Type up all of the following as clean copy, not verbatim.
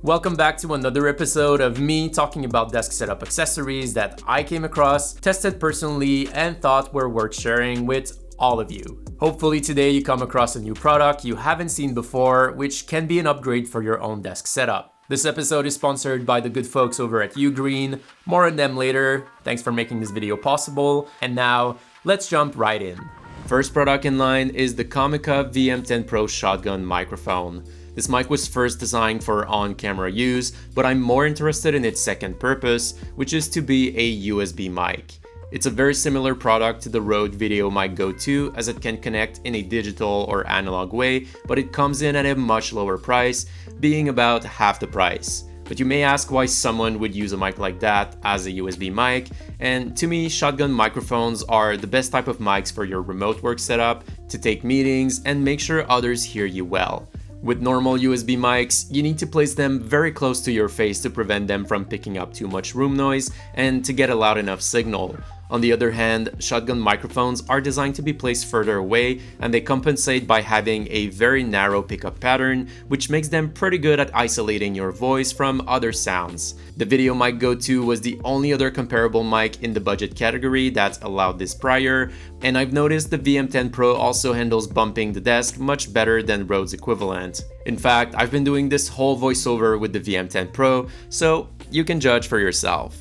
Welcome back to another episode of me talking about desk setup accessories that I came across, tested personally, and thought were worth sharing with all of you. Hopefully today you come across a new product you haven't seen before, which can be an upgrade for your own desk setup. This episode is sponsored by the good folks over at Ugreen. More on them later. Thanks for making this video possible. And now, let's jump right in. First product in line is the Comica VM10 Pro shotgun microphone. This mic was first designed for on-camera use, but I'm more interested in its second purpose, which is to be a USB mic. It's a very similar product to the Rode Video Mic Go 2 as it can connect in a digital or analog way, but it comes in at a much lower price, being about half the price. But you may ask why someone would use a mic like that as a USB mic, and to me, shotgun microphones are the best type of mics for your remote work setup, to take meetings and make sure others hear you well. With normal USB mics, you need to place them very close to your face to prevent them from picking up too much room noise and to get a loud enough signal. On the other hand, shotgun microphones are designed to be placed further away, and they compensate by having a very narrow pickup pattern, which makes them pretty good at isolating your voice from other sounds. The Video Mic Go 2 was the only other comparable mic in the budget category that allowed this prior, and I've noticed the VM10 Pro also handles bumping the desk much better than Rode's equivalent. In fact, I've been doing this whole voiceover with the VM10 Pro, so you can judge for yourself.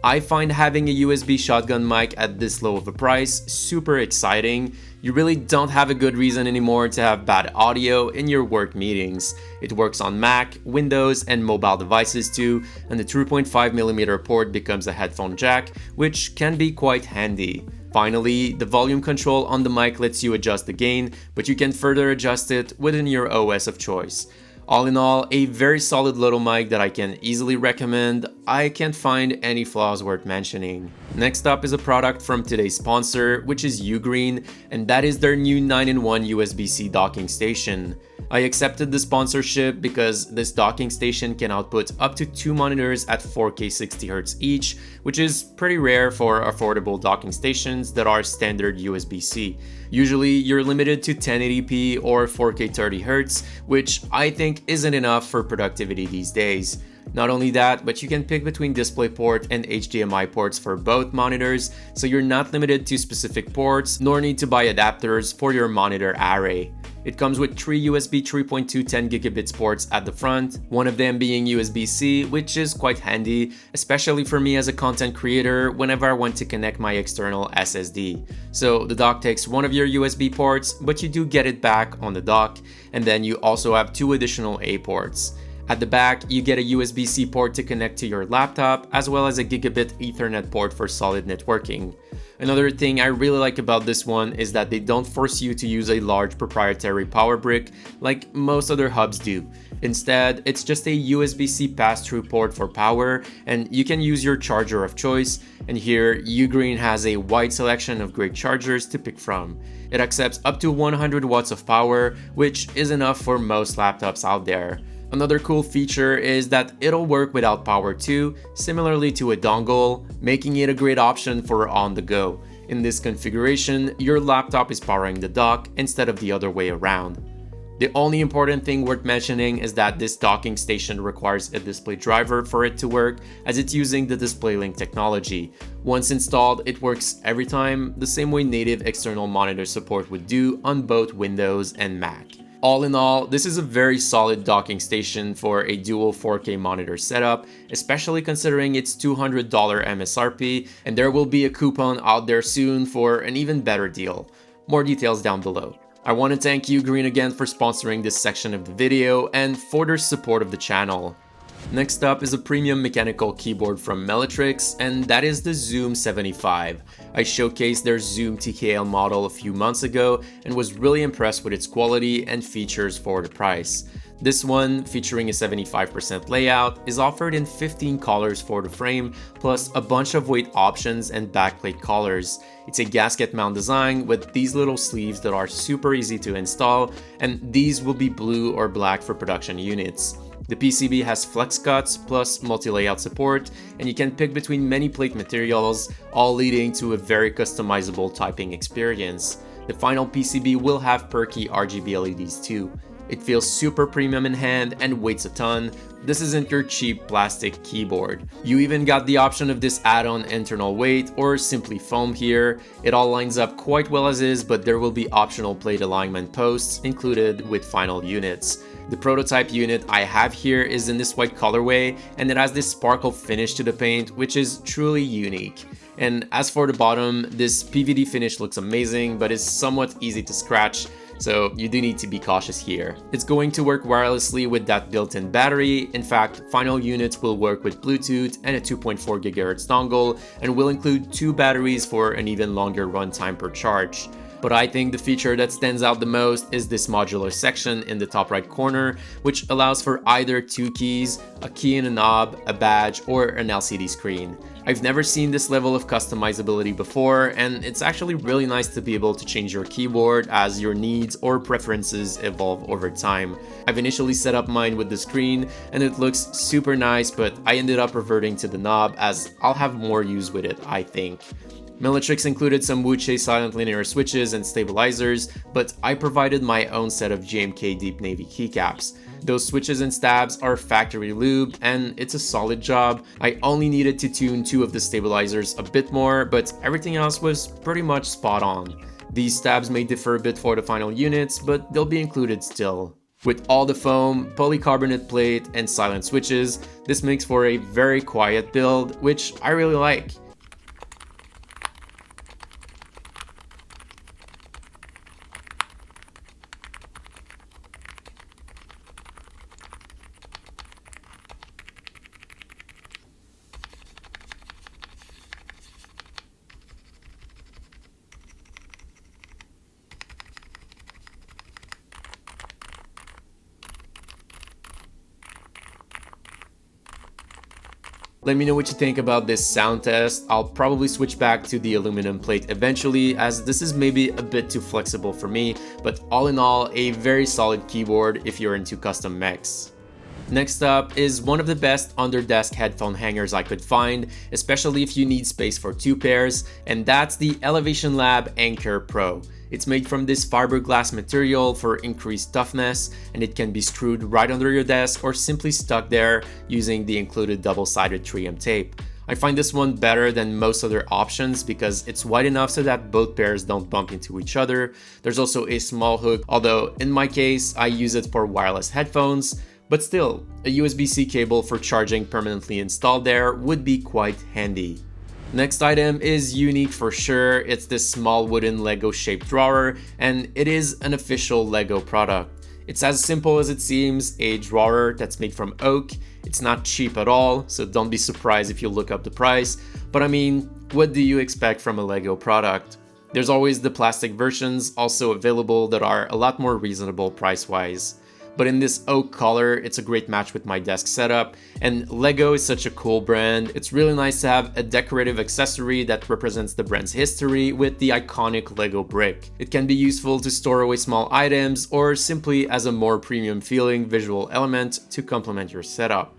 I find having a USB shotgun mic at this low of a price super exciting. You really don't have a good reason anymore to have bad audio in your work meetings. It works on Mac, Windows, and mobile devices too, and the 3.5mm port becomes a headphone jack, which can be quite handy. Finally, the volume control on the mic lets you adjust the gain, but you can further adjust it within your OS of choice. All in all, a very solid little mic that I can easily recommend. I can't find any flaws worth mentioning. Next up is a product from today's sponsor, which is Ugreen, and that is their new 9-in-1 USB-C docking station. I accepted the sponsorship because this docking station can output up to 2 monitors at 4K 60Hz each, which is pretty rare for affordable docking stations that are standard USB-C. Usually, you're limited to 1080p or 4K 30Hz, which I think isn't enough for productivity these days. Not only that, but you can pick between DisplayPort and HDMI ports for both monitors, so you're not limited to specific ports, nor need to buy adapters for your monitor array. It comes with 3 USB 3.2 10GB ports at the front, one of them being USB-C, which is quite handy, especially for me as a content creator whenever I want to connect my external SSD. So the dock takes one of your USB ports, but you do get it back on the dock, and then you also have 2 additional A ports. At the back, you get a USB-C port to connect to your laptop, as well as a gigabit Ethernet port for solid networking. Another thing I really like about this one is that they don't force you to use a large proprietary power brick like most other hubs do. Instead, it's just a USB-C pass-through port for power, and you can use your charger of choice, and here Ugreen has a wide selection of great chargers to pick from. It accepts up to 100 watts of power, which is enough for most laptops out there. Another cool feature is that it'll work without power too, similarly to a dongle, making it a great option for on the go. In this configuration, your laptop is powering the dock instead of the other way around. The only important thing worth mentioning is that this docking station requires a display driver for it to work, as it's using the DisplayLink technology. Once installed, it works every time, the same way native external monitor support would do on both Windows and Mac. All in all, this is a very solid docking station for a dual 4K monitor setup, especially considering its $200 MSRP, and there will be a coupon out there soon for an even better deal. More details down below. I want to thank Ugreen again for sponsoring this section of the video and for their support of the channel. Next up is a premium mechanical keyboard from Melitrix, and that is the Zoom75. I showcased their Zoom TKL model a few months ago and was really impressed with its quality and features for the price. This one, featuring a 75% layout, is offered in 15 colors for the frame, plus a bunch of weight options and backplate colors. It's a gasket mount design with these little sleeves that are super easy to install, and these will be blue or black for production units. The PCB has flex cuts plus multi-layout support, and you can pick between many plate materials, all leading to a very customizable typing experience. The final PCB will have perky RGB LEDs too. It feels super premium in hand and weighs a ton. This isn't your cheap plastic keyboard. You even got the option of this add-on internal weight or simply foam here. It all lines up quite well as is, but there will be optional plate alignment posts included with final units. The prototype unit I have here is in this white colorway, and it has this sparkle finish to the paint, which is truly unique. And as for the bottom, this PVD finish looks amazing, but is somewhat easy to scratch, so you do need to be cautious here. It's going to work wirelessly with that built-in battery. In fact, final units will work with Bluetooth and a 2.4 GHz dongle, and will include 2 batteries for an even longer runtime per charge. But I think the feature that stands out the most is this modular section in the top right corner, which allows for either 2 keys, a key and a knob, a badge, or an LCD screen. I've never seen this level of customizability before, and it's actually really nice to be able to change your keyboard as your needs or preferences evolve over time. I've initially set up mine with the screen, and it looks super nice, but I ended up reverting to the knob as I'll have more use with it, I think. Millitrix included some Wuche silent linear switches and stabilizers, but I provided my own set of GMK Deep Navy keycaps. Those switches and stabs are factory lubed, and it's a solid job. I only needed to tune 2 of the stabilizers a bit more, but everything else was pretty much spot on. These stabs may differ a bit for the final units, but they'll be included still. With all the foam, polycarbonate plate, and silent switches, this makes for a very quiet build, which I really like. Let me know what you think about this sound test. I'll probably switch back to the aluminum plate eventually, as this is maybe a bit too flexible for me, but all in all, a very solid keyboard if you're into custom mechs. Next up is one of the best under-desk headphone hangers I could find, especially if you need space for 2 pairs, and that's the ElevationLab Anchor Pro. It's made from this fiberglass material for increased toughness, and it can be screwed right under your desk or simply stuck there using the included double-sided 3M tape. I find this one better than most other options because it's wide enough so that both pairs don't bump into each other. There's also a small hook, although in my case, I use it for wireless headphones. But still, a USB-C cable for charging permanently installed there would be quite handy. Next item is unique for sure. It's this small wooden Lego shaped drawer, and it is an official Lego product. It's as simple as it seems, a drawer that's made from oak. It's not cheap at all, so don't be surprised if you look up the price. But I mean, what do you expect from a Lego product? There's always the plastic versions also available that are a lot more reasonable price-wise. But in this oak color, it's a great match with my desk setup, and Lego is such a cool brand. It's really nice to have a decorative accessory that represents the brand's history with the iconic Lego brick. It can be useful to store away small items or simply as a more premium feeling visual element to complement your setup.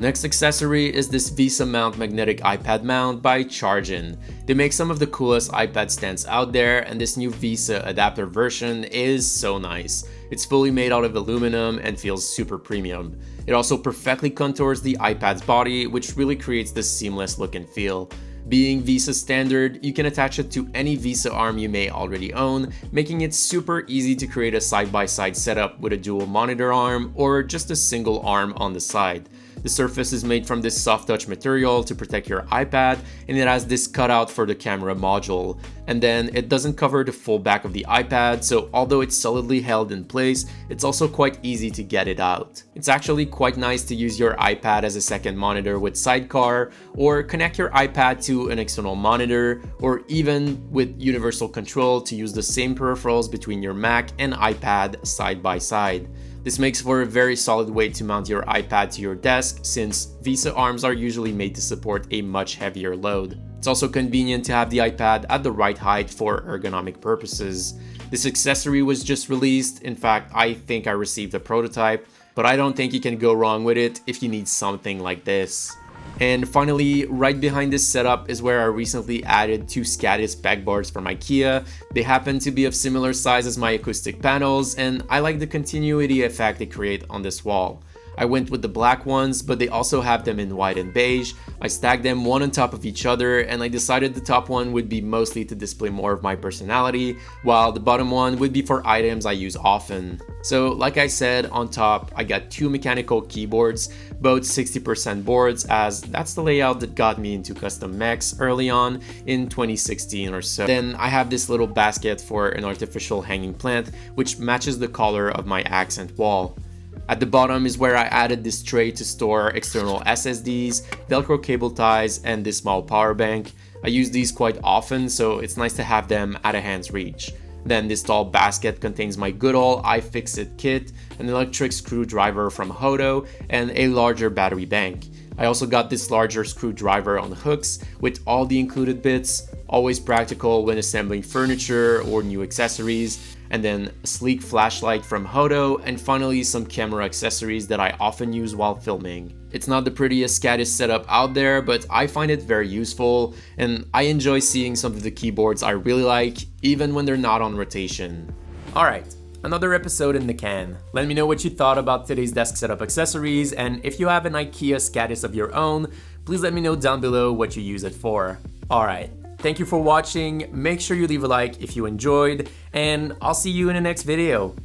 Next accessory is this VESA mount magnetic iPad mount by Charjen. They make some of the coolest iPad stands out there, and this new VESA adapter version is so nice. It's fully made out of aluminum and feels super premium. It also perfectly contours the iPad's body, which really creates this seamless look and feel. Being VESA standard, you can attach it to any VESA arm you may already own, making it super easy to create a side-by-side setup with a dual monitor arm or just a single arm on the side. The surface is made from this soft touch material to protect your iPad, and it has this cutout for the camera module. And then it doesn't cover the full back of the iPad, so although it's solidly held in place, it's also quite easy to get it out. It's actually quite nice to use your iPad as a second monitor with Sidecar, or connect your iPad to an external monitor, or even with universal control to use the same peripherals between your Mac and iPad side by side. This makes for a very solid way to mount your iPad to your desk, since VESA arms are usually made to support a much heavier load. It's also convenient to have the iPad at the right height for ergonomic purposes. This accessory was just released. In fact, I think I received a prototype, but I don't think you can go wrong with it if you need something like this. And finally, right behind this setup is where I recently added 2 Skadis Pegboards from IKEA. They happen to be of similar size as my acoustic panels, and I like the continuity effect they create on this wall. I went with the black ones, but they also have them in white and beige. I stacked them one on top of each other, and I decided the top one would be mostly to display more of my personality, while the bottom one would be for items I use often. So like I said, on top I got 2 mechanical keyboards, both 60% boards, as that's the layout that got me into custom mechs early on in 2016 or so. Then I have this little basket for an artificial hanging plant, which matches the color of my accent wall. At the bottom is where I added this tray to store external SSDs, Velcro cable ties, and this small power bank. I use these quite often, so it's nice to have them at a hand's reach. Then this tall basket contains my good old iFixit kit, an electric screwdriver from Hodo, and a larger battery bank. I also got this larger screwdriver on hooks with all the included bits, always practical when assembling furniture or new accessories, and then a sleek flashlight from Hodo, and finally some camera accessories that I often use while filming. It's not the prettiest Skadis setup out there, but I find it very useful, and I enjoy seeing some of the keyboards I really like, even when they're not on rotation. Alright, another episode in the can. Let me know what you thought about today's desk setup accessories, and if you have an IKEA Skadis of your own, please let me know down below what you use it for. Alright. Thank you for watching, make sure you leave a like if you enjoyed, and I'll see you in the next video.